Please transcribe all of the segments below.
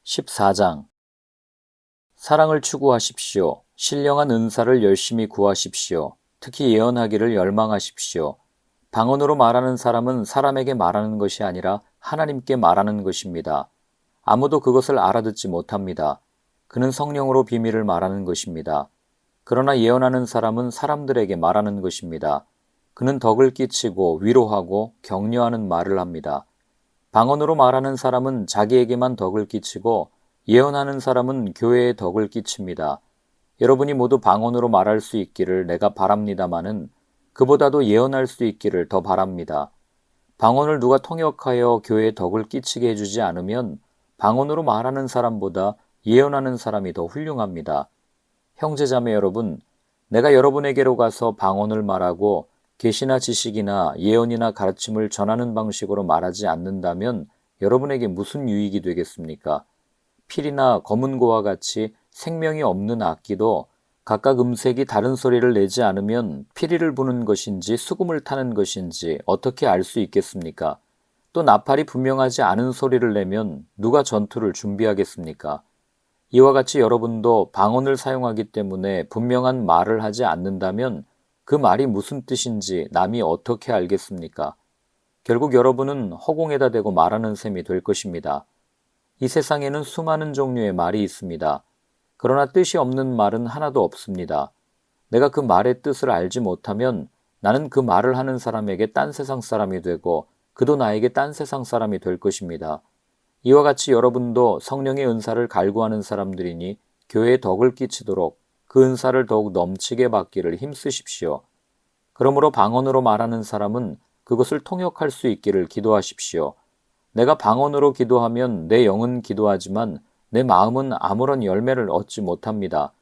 14장 사랑을 추구하십시오. 신령한 은사를 열심히 구하십시오. 특히 예언하기를 열망하십시오. 방언으로 말하는 사람은 사람에게 말하는 것이 아니라 하나님께 말하는 것입니다. 아무도 그것을 알아듣지 못합니다. 그는 성령으로 비밀을 말하는 것입니다. 그러나 예언하는 사람은 사람들에게 말하는 것입니다. 그는 덕을 끼치고 위로하고 격려하는 말을 합니다. 방언으로 말하는 사람은 자기에게만 덕을 끼치고 예언하는 사람은 교회에 덕을 끼칩니다. 여러분이 모두 방언으로 말할 수 있기를 내가 바랍니다마는 그보다도 예언할 수 있기를 더 바랍니다. 방언을 누가 통역하여 교회에 덕을 끼치게 해주지 않으면 방언으로 말하는 사람보다 예언하는 사람이 더 훌륭합니다. 형제자매 여러분, 내가 여러분에게로 가서 방언을 말하고 계시나 지식이나 예언이나 가르침을 전하는 방식으로 말하지 않는다면 여러분에게 무슨 유익이 되겠습니까? 필이나 검은고와 같이 생명이 없는 악기도 각각 음색이 다른 소리를 내지 않으면 피리를 부는 것인지 수금을 타는 것인지 어떻게 알 수 있겠습니까? 또 나팔이 분명하지 않은 소리를 내면 누가 전투를 준비하겠습니까? 이와 같이 여러분도 방언을 사용하기 때문에 분명한 말을 하지 않는다면 그 말이 무슨 뜻인지 남이 어떻게 알겠습니까? 결국 여러분은 허공에다 대고 말하는 셈이 될 것입니다. 이 세상에는 수많은 종류의 말이 있습니다. 그러나 뜻이 없는 말은 하나도 없습니다. 내가 그 말의 뜻을 알지 못하면 나는 그 말을 하는 사람에게 딴 세상 사람이 되고 그도 나에게 딴 세상 사람이 될 것입니다. 이와 같이 여러분도 성령의 은사를 갈구하는 사람들이니 교회에 덕을 끼치도록 그 은사를 더욱 넘치게 받기를 힘쓰십시오. 그러므로 방언으로 말하는 사람은 그것을 통역할 수 있기를 기도하십시오. 내가 방언으로 기도하면 내 영은 기도하지만 내 마음은 아무런 열매를 얻지 못합니다.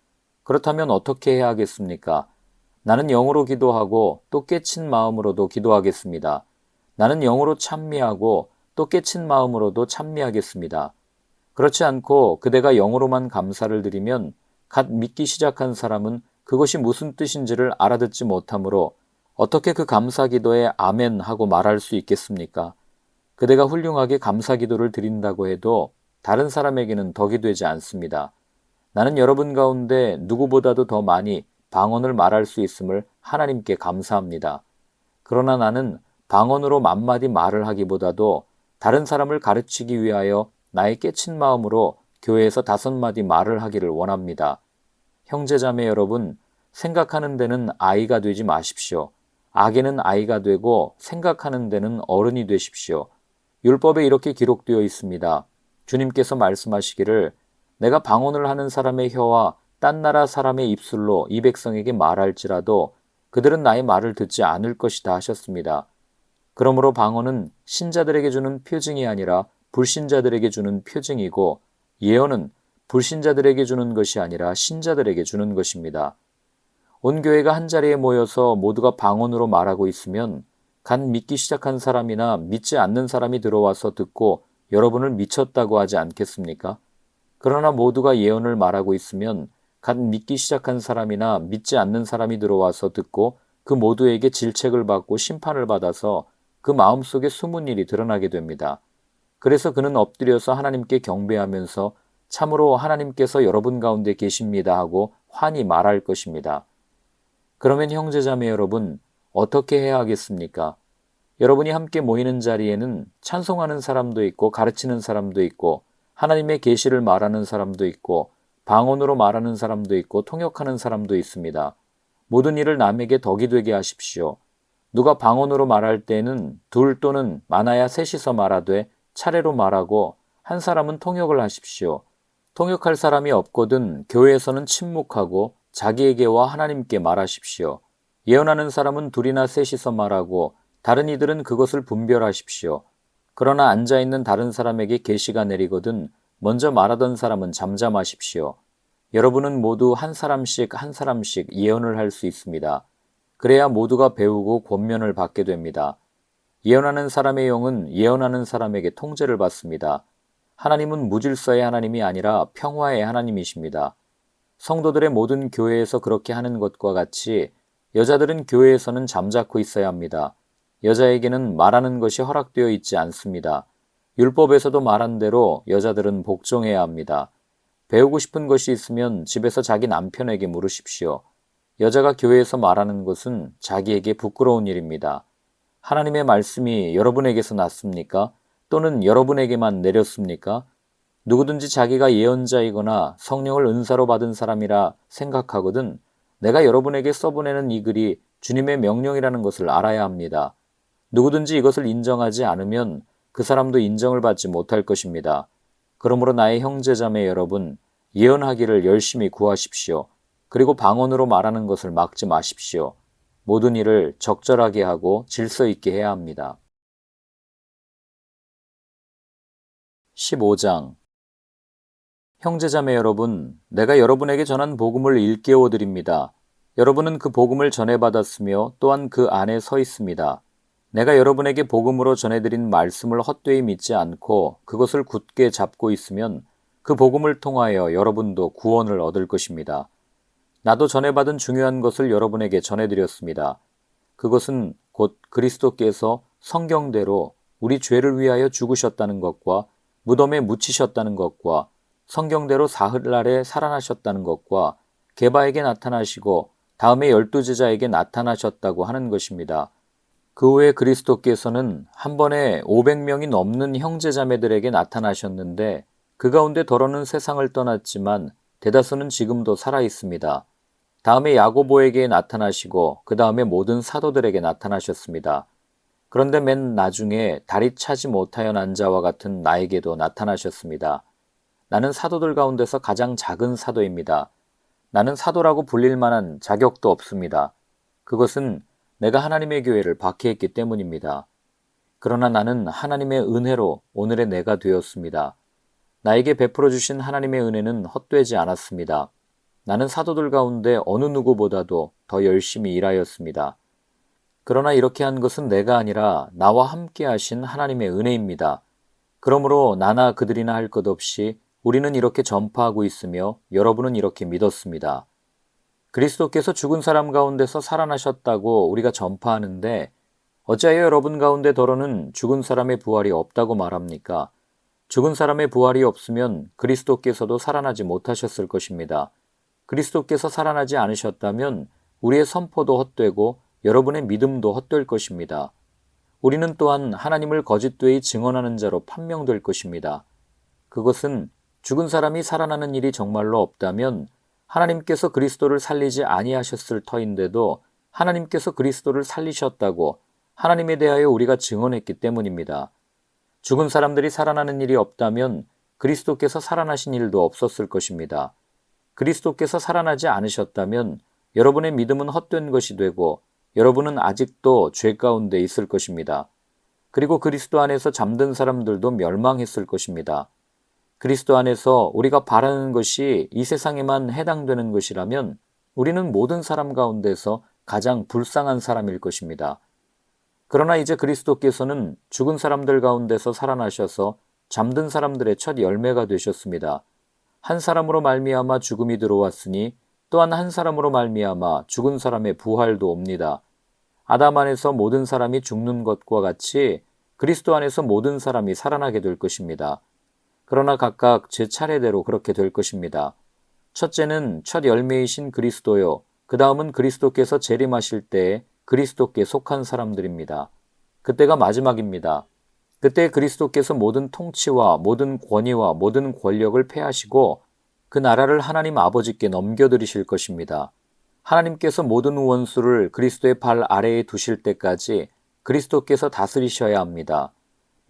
그렇다면 어떻게 해야 하겠습니까? 나는 영으로 기도하고 또 깨친 마음으로도 기도하겠습니다. 나는 영으로 찬미하고 또 깨친 마음으로도 찬미하겠습니다. 그렇지 않고 그대가 영으로만 감사를 드리면 갓 믿기 시작한 사람은 그것이 무슨 뜻인지를 알아듣지 못하므로 어떻게 그 감사 기도에 아멘 하고 말할 수 있겠습니까? 그대가 훌륭하게 감사 기도를 드린다고 해도 다른 사람에게는 덕이 되지 않습니다. 나는 여러분 가운데 누구보다도 더 많이 방언을 말할 수 있음을 하나님께 감사합니다. 그러나 나는 방언으로 만마디 말을 하기보다도 다른 사람을 가르치기 위하여 나의 깨친 마음으로 교회에서 5마디 말을 하기를 원합니다. 형제자매 여러분, 생각하는 데는 아이가 되지 마십시오. 악에는 아이가 되고 생각하는 데는 어른이 되십시오. 율법에 이렇게 기록되어 있습니다. 주님께서 말씀하시기를 내가 방언을 하는 사람의 혀와 딴 나라 사람의 입술로 이 백성에게 말할지라도 그들은 나의 말을 듣지 않을 것이다 하셨습니다. 그러므로 방언은 신자들에게 주는 표징이 아니라 불신자들에게 주는 표징이고 예언은 불신자들에게 주는 것이 아니라 신자들에게 주는 것입니다. 온 교회가 한자리에 모여서 모두가 방언으로 말하고 있으면 갓 믿기 시작한 사람이나 믿지 않는 사람이 들어와서 듣고 여러분을 미쳤다고 하지 않겠습니까? 그러나 모두가 예언을 말하고 있으면 갓 믿기 시작한 사람이나 믿지 않는 사람이 들어와서 듣고 그 모두에게 질책을 받고 심판을 받아서 그 마음속에 숨은 일이 드러나게 됩니다. 그래서 그는 엎드려서 하나님께 경배하면서 참으로 하나님께서 여러분 가운데 계십니다 하고 환히 말할 것입니다. 그러면 형제자매 여러분, 어떻게 해야 하겠습니까? 여러분이 함께 모이는 자리에는 찬송하는 사람도 있고 가르치는 사람도 있고 하나님의 계시를 말하는 사람도 있고 방언으로 말하는 사람도 있고 통역하는 사람도 있습니다. 모든 일을 남에게 덕이 되게 하십시오. 누가 방언으로 말할 때에는 둘 또는 많아야 셋이서 말하되 차례로 말하고 한 사람은 통역을 하십시오. 통역할 사람이 없거든 교회에서는 침묵하고 자기에게와 하나님께 말하십시오. 예언하는 사람은 둘이나 셋이서 말하고 다른 이들은 그것을 분별하십시오. 그러나 앉아있는 다른 사람에게 계시가 내리거든 먼저 말하던 사람은 잠잠하십시오. 여러분은 모두 한 사람씩 예언을 할 수 있습니다. 그래야 모두가 배우고 권면을 받게 됩니다. 예언하는 사람의 영은 예언하는 사람에게 통제를 받습니다. 하나님은 무질서의 하나님이 아니라 평화의 하나님이십니다. 성도들의 모든 교회에서 그렇게 하는 것과 같이 여자들은 교회에서는 잠자코 있어야 합니다. 여자에게는 말하는 것이 허락되어 있지 않습니다. 율법에서도 말한 대로 여자들은 복종해야 합니다. 배우고 싶은 것이 있으면 집에서 자기 남편에게 물으십시오. 여자가 교회에서 말하는 것은 자기에게 부끄러운 일입니다. 하나님의 말씀이 여러분에게서 났습니까? 또는 여러분에게만 내렸습니까? 누구든지 자기가 예언자이거나 성령을 은사로 받은 사람이라 생각하거든 내가 여러분에게 써보내는 이 글이 주님의 명령이라는 것을 알아야 합니다. 누구든지 이것을 인정하지 않으면 그 사람도 인정을 받지 못할 것입니다. 그러므로 나의 형제자매 여러분, 예언하기를 열심히 구하십시오. 그리고 방언으로 말하는 것을 막지 마십시오. 모든 일을 적절하게 하고 질서 있게 해야 합니다. 15장 형제자매 여러분, 내가 여러분에게 전한 복음을 일깨워 드립니다. 여러분은 그 복음을 전해받았으며 또한 그 안에 서 있습니다. 내가 여러분에게 복음으로 전해드린 말씀을 헛되이 믿지 않고 그것을 굳게 잡고 있으면 그 복음을 통하여 여러분도 구원을 얻을 것입니다. 나도 전해받은 중요한 것을 여러분에게 전해드렸습니다. 그것은 곧 그리스도께서 성경대로 우리 죄를 위하여 죽으셨다는 것과 무덤에 묻히셨다는 것과 성경대로 사흘날에 살아나셨다는 것과 게바에게 나타나시고 다음에 12제자에게 나타나셨다고 하는 것입니다. 그 후에 그리스도께서는 한 번에 500명이 넘는 형제자매들에게 나타나셨는데 그 가운데 더러는 세상을 떠났지만 대다수는 지금도 살아 있습니다. 다음에 야고보에게 나타나시고 그 다음에 모든 사도들에게 나타나셨습니다. 그런데 맨 나중에 다리 차지 못하여 난 자와 같은 나에게도 나타나셨습니다. 나는 사도들 가운데서 가장 작은 사도입니다. 나는 사도라고 불릴 만한 자격도 없습니다. 그것은 내가 하나님의 교회를 박해했기 때문입니다. 그러나 나는 하나님의 은혜로 오늘의 내가 되었습니다. 나에게 베풀어 주신 하나님의 은혜는 헛되지 않았습니다. 나는 사도들 가운데 어느 누구보다도 더 열심히 일하였습니다. 그러나 이렇게 한 것은 내가 아니라 나와 함께 하신 하나님의 은혜입니다. 그러므로 나나 그들이나 할 것 없이 우리는 이렇게 전파하고 있으며 여러분은 이렇게 믿었습니다. 그리스도께서 죽은 사람 가운데서 살아나셨다고 우리가 전파하는데 어찌하여 여러분 가운데 더러는 죽은 사람의 부활이 없다고 말합니까? 죽은 사람의 부활이 없으면 그리스도께서도 살아나지 못하셨을 것입니다. 그리스도께서 살아나지 않으셨다면 우리의 선포도 헛되고 여러분의 믿음도 헛될 것입니다. 우리는 또한 하나님을 거짓되이 증언하는 자로 판명될 것입니다. 그것은 죽은 사람이 살아나는 일이 정말로 없다면 하나님께서 그리스도를 살리지 아니하셨을 터인데도 하나님께서 그리스도를 살리셨다고 하나님에 대하여 우리가 증언했기 때문입니다. 죽은 사람들이 살아나는 일이 없다면 그리스도께서 살아나신 일도 없었을 것입니다. 그리스도께서 살아나지 않으셨다면 여러분의 믿음은 헛된 것이 되고 여러분은 아직도 죄 가운데 있을 것입니다. 그리고 그리스도 안에서 잠든 사람들도 멸망했을 것입니다. 그리스도 안에서 우리가 바라는 것이 이 세상에만 해당되는 것이라면 우리는 모든 사람 가운데서 가장 불쌍한 사람일 것입니다. 그러나 이제 그리스도께서는 죽은 사람들 가운데서 살아나셔서 잠든 사람들의 첫 열매가 되셨습니다. 한 사람으로 말미암아 죽음이 들어왔으니 또한 한 사람으로 말미암아 죽은 사람의 부활도 옵니다. 아담 안에서 모든 사람이 죽는 것과 같이 그리스도 안에서 모든 사람이 살아나게 될 것입니다. 그러나 각각 제 차례대로 그렇게 될 것입니다. 첫째는 첫 열매이신 그리스도요. 그 다음은 그리스도께서 재림하실 때에 그리스도께 속한 사람들입니다. 그때가 마지막입니다. 그때 그리스도께서 모든 통치와 모든 권위와 모든 권력을 패하시고 그 나라를 하나님 아버지께 넘겨드리실 것입니다. 하나님께서 모든 원수를 그리스도의 발 아래에 두실 때까지 그리스도께서 다스리셔야 합니다.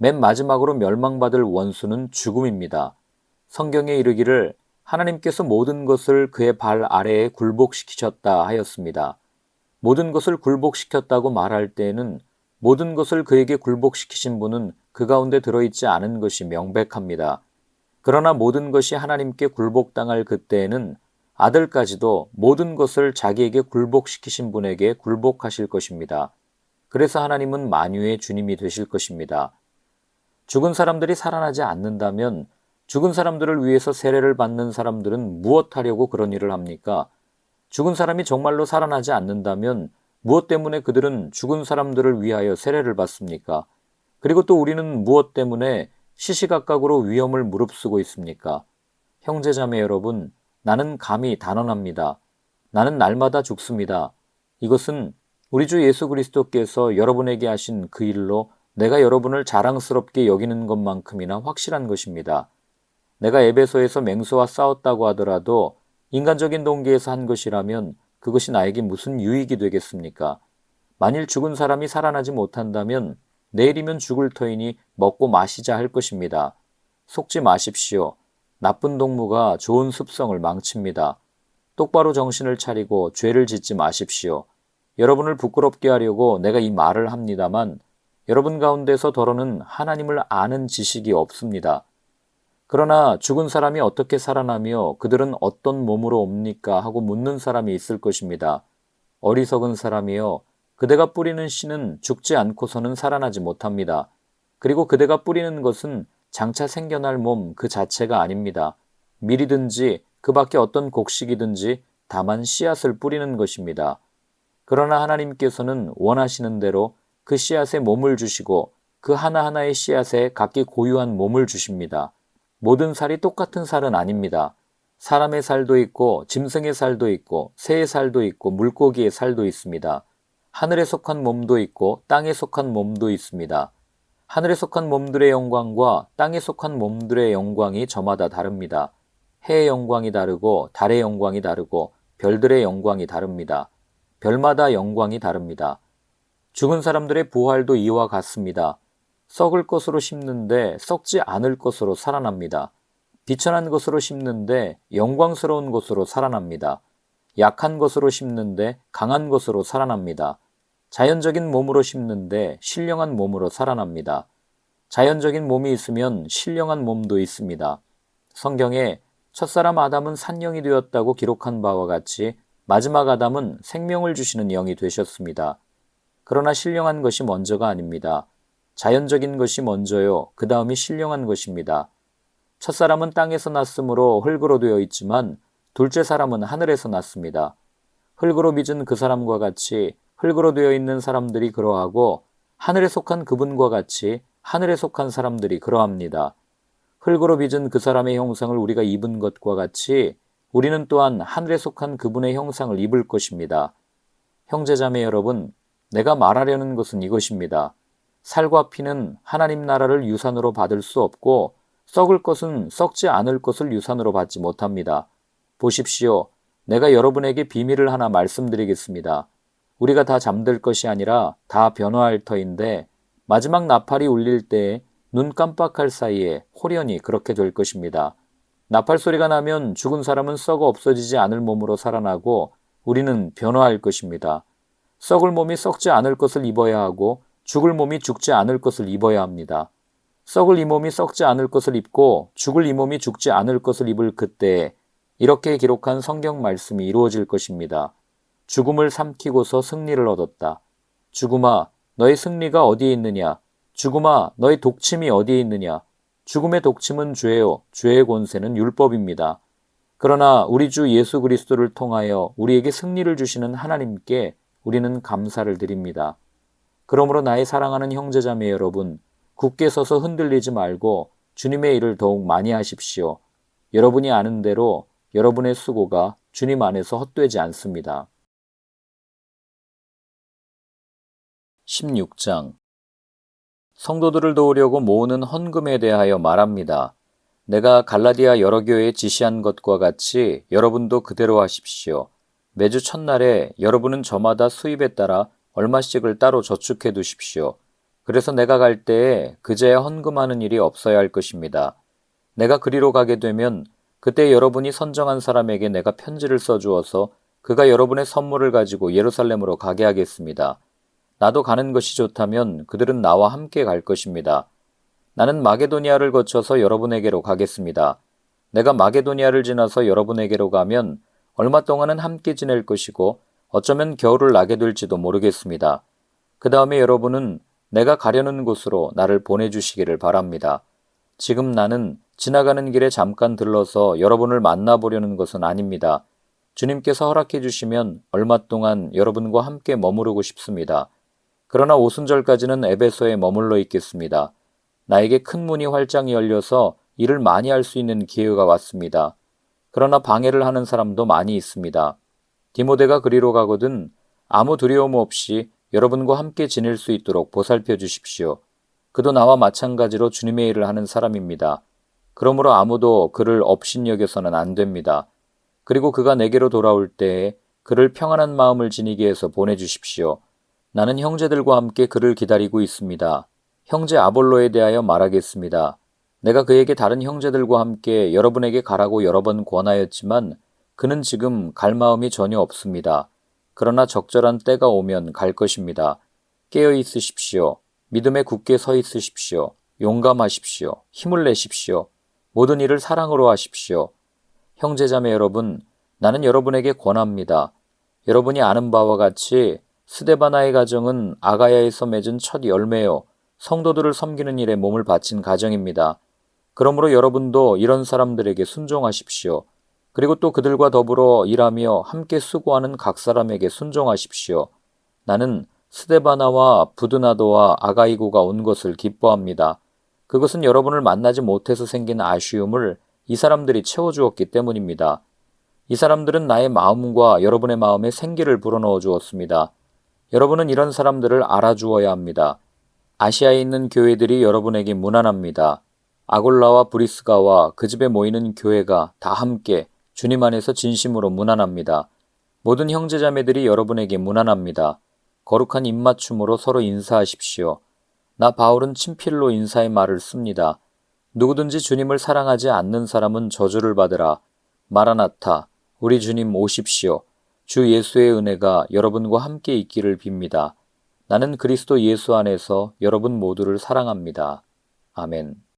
맨 마지막으로 멸망받을 원수는 죽음입니다. 성경에 이르기를 하나님께서 모든 것을 그의 발 아래에 굴복시키셨다 하였습니다. 모든 것을 굴복시켰다고 말할 때에는 모든 것을 그에게 굴복시키신 분은 그 가운데 들어있지 않은 것이 명백합니다. 그러나 모든 것이 하나님께 굴복당할 그때에는 아들까지도 모든 것을 자기에게 굴복시키신 분에게 굴복하실 것입니다. 그래서 하나님은 만유의 주님이 되실 것입니다. 죽은 사람들이 살아나지 않는다면 죽은 사람들을 위해서 세례를 받는 사람들은 무엇하려고 그런 일을 합니까? 죽은 사람이 정말로 살아나지 않는다면 무엇 때문에 그들은 죽은 사람들을 위하여 세례를 받습니까? 그리고 또 우리는 무엇 때문에 시시각각으로 위험을 무릅쓰고 있습니까? 형제자매 여러분, 나는 감히 단언합니다. 나는 날마다 죽습니다. 이것은 우리 주 예수 그리스도께서 여러분에게 하신 그 일로 내가 여러분을 자랑스럽게 여기는 것만큼이나 확실한 것입니다. 내가 에베소에서 맹수와 싸웠다고 하더라도 인간적인 동기에서 한 것이라면 그것이 나에게 무슨 유익이 되겠습니까? 만일 죽은 사람이 살아나지 못한다면 내일이면 죽을 터이니 먹고 마시자 할 것입니다. 속지 마십시오. 나쁜 동무가 좋은 습성을 망칩니다. 똑바로 정신을 차리고 죄를 짓지 마십시오. 여러분을 부끄럽게 하려고 내가 이 말을 합니다만 여러분 가운데서 더러는 하나님을 아는 지식이 없습니다. 그러나 죽은 사람이 어떻게 살아나며 그들은 어떤 몸으로 옵니까? 하고 묻는 사람이 있을 것입니다. 어리석은 사람이여, 그대가 뿌리는 씨는 죽지 않고서는 살아나지 못합니다. 그리고 그대가 뿌리는 것은 장차 생겨날 몸 그 자체가 아닙니다. 밀이든지 그 밖에 어떤 곡식이든지 다만 씨앗을 뿌리는 것입니다. 그러나 하나님께서는 원하시는 대로 그 씨앗에 몸을 주시고 그 하나하나의 씨앗에 각기 고유한 몸을 주십니다. 모든 살이 똑같은 살은 아닙니다. 사람의 살도 있고 짐승의 살도 있고 새의 살도 있고 물고기의 살도 있습니다. 하늘에 속한 몸도 있고 땅에 속한 몸도 있습니다. 하늘에 속한 몸들의 영광과 땅에 속한 몸들의 영광이 저마다 다릅니다. 해의 영광이 다르고 달의 영광이 다르고 별들의 영광이 다릅니다. 별마다 영광이 다릅니다. 죽은 사람들의 부활도 이와 같습니다. 썩을 것으로 심는데 썩지 않을 것으로 살아납니다. 비천한 것으로 심는데 영광스러운 것으로 살아납니다. 약한 것으로 심는데 강한 것으로 살아납니다. 자연적인 몸으로 심는데 신령한 몸으로 살아납니다. 자연적인 몸이 있으면 신령한 몸도 있습니다. 성경에 첫사람 아담은 산영이 되었다고 기록한 바와 같이 마지막 아담은 생명을 주시는 영이 되셨습니다. 그러나 신령한 것이 먼저가 아닙니다. 자연적인 것이 먼저요. 그 다음이 신령한 것입니다. 첫사람은 땅에서 났으므로 흙으로 되어 있지만 둘째 사람은 하늘에서 났습니다. 흙으로 빚은 그 사람과 같이 흙으로 되어 있는 사람들이 그러하고 하늘에 속한 그분과 같이 하늘에 속한 사람들이 그러합니다. 흙으로 빚은 그 사람의 형상을 우리가 입은 것과 같이 우리는 또한 하늘에 속한 그분의 형상을 입을 것입니다. 형제자매 여러분, 내가 말하려는 것은 이것입니다. 살과 피는 하나님 나라를 유산으로 받을 수 없고 썩을 것은 썩지 않을 것을 유산으로 받지 못합니다. 보십시오. 내가 여러분에게 비밀을 하나 말씀드리겠습니다. 우리가 다 잠들 것이 아니라 다 변화할 터인데 마지막 나팔이 울릴 때에 눈 깜빡할 사이에 홀연히 그렇게 될 것입니다. 나팔 소리가 나면 죽은 사람은 썩어 없어지지 않을 몸으로 살아나고 우리는 변화할 것입니다. 썩을 몸이 썩지 않을 것을 입어야 하고 죽을 몸이 죽지 않을 것을 입어야 합니다. 썩을 이 몸이 썩지 않을 것을 입고 죽을 이 몸이 죽지 않을 것을 입을 그때에 이렇게 기록한 성경 말씀이 이루어질 것입니다. 죽음을 삼키고서 승리를 얻었다. 죽음아, 너의 승리가 어디에 있느냐? 죽음아, 너의 독침이 어디에 있느냐? 죽음의 독침은 죄요, 죄의 권세는 율법입니다. 그러나 우리 주 예수 그리스도를 통하여 우리에게 승리를 주시는 하나님께 우리는 감사를 드립니다. 그러므로 나의 사랑하는 형제자매 여러분, 굳게 서서 흔들리지 말고 주님의 일을 더욱 많이 하십시오. 여러분이 아는 대로 여러분의 수고가 주님 안에서 헛되지 않습니다. 16장 성도들을 도우려고 모으는 헌금에 대하여 말합니다. 내가 갈라디아 여러 교회에 지시한 것과 같이 여러분도 그대로 하십시오. 매주 첫날에 여러분은 저마다 수입에 따라 얼마씩을 따로 저축해 두십시오. 그래서 내가 갈 때에 그제야 헌금하는 일이 없어야 할 것입니다. 내가 그리로 가게 되면 그때 여러분이 선정한 사람에게 내가 편지를 써주어서 그가 여러분의 선물을 가지고 예루살렘으로 가게 하겠습니다. 나도 가는 것이 좋다면 그들은 나와 함께 갈 것입니다. 나는 마게도니아를 거쳐서 여러분에게로 가겠습니다. 내가 마게도니아를 지나서 여러분에게로 가면 얼마 동안은 함께 지낼 것이고 어쩌면 겨울을 나게 될지도 모르겠습니다. 그 다음에 여러분은 내가 가려는 곳으로 나를 보내주시기를 바랍니다. 지금 나는 지나가는 길에 잠깐 들러서 여러분을 만나보려는 것은 아닙니다. 주님께서 허락해 주시면 얼마 동안 여러분과 함께 머무르고 싶습니다. 그러나 오순절까지는 에베소에 머물러 있겠습니다. 나에게 큰 문이 활짝 열려서 일을 많이 할 수 있는 기회가 왔습니다. 그러나 방해를 하는 사람도 많이 있습니다. 디모데가 그리로 가거든 아무 두려움 없이 여러분과 함께 지낼 수 있도록 보살펴 주십시오. 그도 나와 마찬가지로 주님의 일을 하는 사람입니다. 그러므로 아무도 그를 업신여겨서는 안 됩니다. 그리고 그가 내게로 돌아올 때에 그를 평안한 마음을 지니게 해서 보내주십시오. 나는 형제들과 함께 그를 기다리고 있습니다. 형제 아볼로에 대하여 말하겠습니다. 내가 그에게 다른 형제들과 함께 여러분에게 가라고 여러 번 권하였지만 그는 지금 갈 마음이 전혀 없습니다. 그러나 적절한 때가 오면 갈 것입니다. 깨어 있으십시오. 믿음에 굳게 서 있으십시오. 용감하십시오. 힘을 내십시오. 모든 일을 사랑으로 하십시오. 형제자매 여러분, 나는 여러분에게 권합니다. 여러분이 아는 바와 같이 스데바나의 가정은 아가야에서 맺은 첫 열매요. 성도들을 섬기는 일에 몸을 바친 가정입니다. 그러므로 여러분도 이런 사람들에게 순종하십시오. 그리고 또 그들과 더불어 일하며 함께 수고하는 각 사람에게 순종하십시오. 나는 스데바나와 부드나도와 아가이고가 온 것을 기뻐합니다. 그것은 여러분을 만나지 못해서 생긴 아쉬움을 이 사람들이 채워주었기 때문입니다. 이 사람들은 나의 마음과 여러분의 마음에 생기를 불어넣어 주었습니다. 여러분은 이런 사람들을 알아주어야 합니다. 아시아에 있는 교회들이 여러분에게 무난합니다. 아골라와 브리스가와 그 집에 모이는 교회가 다 함께 주님 안에서 진심으로 무난합니다. 모든 형제자매들이 여러분에게 무난합니다. 거룩한 입맞춤으로 서로 인사하십시오. 나 바울은 친필로 인사의 말을 씁니다. 누구든지 주님을 사랑하지 않는 사람은 저주를 받으라. 마라나타, 우리 주님 오십시오. 주 예수의 은혜가 여러분과 함께 있기를 빕니다. 나는 그리스도 예수 안에서 여러분 모두를 사랑합니다. 아멘.